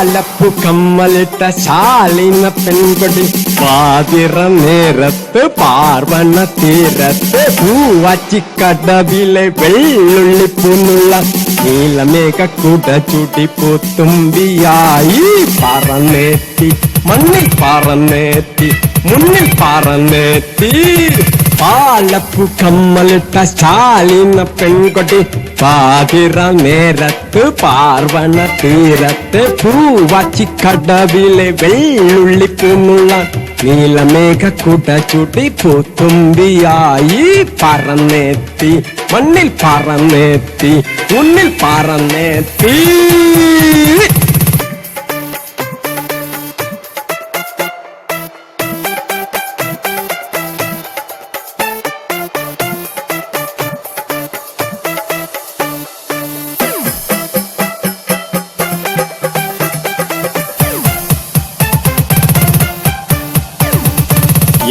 പാലപ്പു കമ്മലിട്ട ശാലിന പെൺകൊടി പാതിര നേരത്ത് പാർവണ തീരത്ത് പൂവാച്ചിക്കടവിലെ വെള്ളുള്ളിപ്പൂന്നുള്ള നീലമേഘ കുട ചുടി പൂത്തുമ്പിയായി പറന്നെത്തി മണ്ണിൽ പറന്നെത്തി മുന്നിൽ പറന്നെത്തി പാലപ്പു കമ്മലിട്ട ശാലിന പെൺകൊടി പാതിര നേരത്ത് പാർവണ തീരത്ത് പൂവാച്ചിക്കടവിലെ വെള്ളുള്ളിപ്പൂന്നുള്ള നീലമേഘ കുട ചുടി പൂത്തുമ്പിയായി പറന്നെത്തി മണ്ണിൽ പറന്നെത്തി മുന്നിൽ പറന്നെത്തി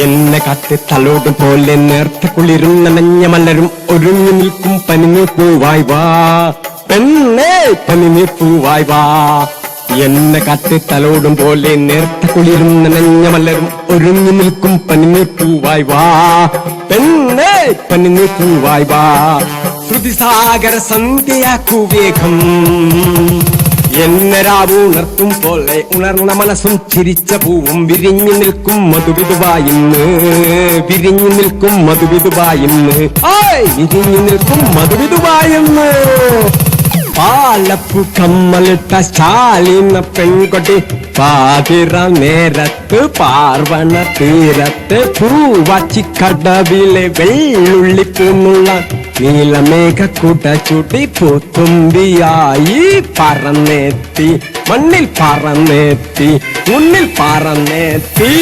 എന്നെ കാത്ത് തലോടും പോലെ നേർത്ത കുളിരും നനഞ്ഞ മലരും ഒരുങ്ങി നിൽക്കും പനിനീർ പൂവായി വാ പെണ്ണേ പനിനീർ പൂവായി വാ എന്നെ കാത്ത് തലോടും പോലെ നേർത്ത കുളിരും നനഞ്ഞ മലരും ഒരുങ്ങി നിൽക്കും പനിനീർ പൂവായി വാ പെണ്ണേ പനിനീർ പൂവായി വാ ശ്രുതിസാഗര സന്ധ്യയാക്കൂ വേഗം എന്നെ രാവുണർത്തും പോലെ ഉണർന്ന മനസ്സും ചിരിച്ച പൂവും വിരിഞ്ഞു നിൽക്കും മധുവിധുവായിന്ന് വിരിഞ്ഞു നിൽക്കും മധുവിധുവായിന്ന് വിരിഞ്ഞു നിൽക്കും മധുവിധുവായിന്ന് പാലപ്പു കമ്മലിട്ട ശാലിന പെൺകൊടി പാതിര നേരത്ത് പാർവണ തീരത്ത് പൂവാച്ചിക്കടവിലെ വെള്ളുള്ളിപ്പൂന്നുള്ള നീലമേഘ കുട ചുടി പൂത്തുമ്പിയായി പറന്നെത്തി മണ്ണിൽ പറന്നെത്തി മുന്നിൽ പറന്നെത്തി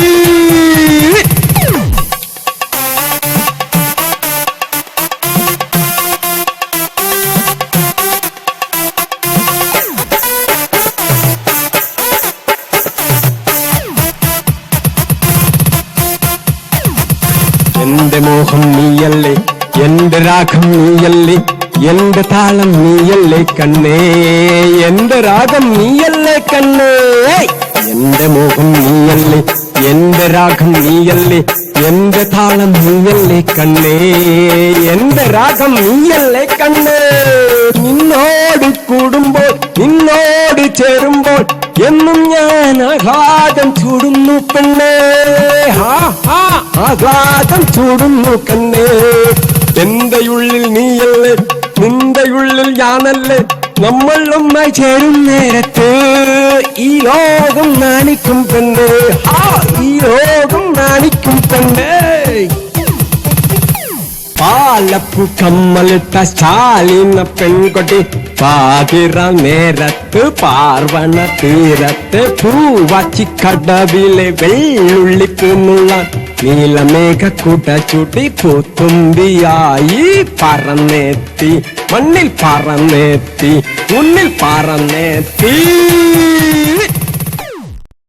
എന്റെ മോഹം നീയല്ലേ എന്റെ രാഗം നീയല്ലേ എന്റെ താളം നീയല്ലേ കണ്ണേ എന്റെ രാഗം നീയല്ലേ കണ്ണേ എന്റെ മോഹം നീയല്ലേ എന്റെ രാഗം നീയല്ലേ എന്റെ താളം നീയല്ലേ കണ്ണേ എന്റെ രാഗം നീയല്ലേ കണ്ണേ നിന്നോട് കൂടുമ്പോൾ നിന്നോട് ചേരുമ്പോൾ എന്നും ഞാൻ ആഘാതം ചൂടുന്നു പെണ്ണേ ആഘാതം ചൂടുന്നു കണ്ണേ എന്റെ ഉള്ളിൽ നീയല്ലേ നിന്റെ ഉള്ളിൽ ഞാനല്ലേ നമ്മൾ ഒന്നായി ചേരും നേരത്ത് ഈ ലോകം നാണിക്കും പെണ്ണേ ഈ ലോകം നാണിക്കും പെണ്ണേ പാലപ്പു കമ്മലിട്ട ശാലിന പെൺകൊടി പാതിര നേരത്ത് പാർവണ തീരത്ത് പൂവാച്ചിക്കടവിലെ വെള്ളുള്ളിപ്പൂന്നുള്ള നീലമേഘ കുട ചുടി പൂത്തുമ്പിയായി പറന്നെത്തി മണ്ണിൽ പറന്നെത്തി മുന്നിൽ പറന്നെത്തി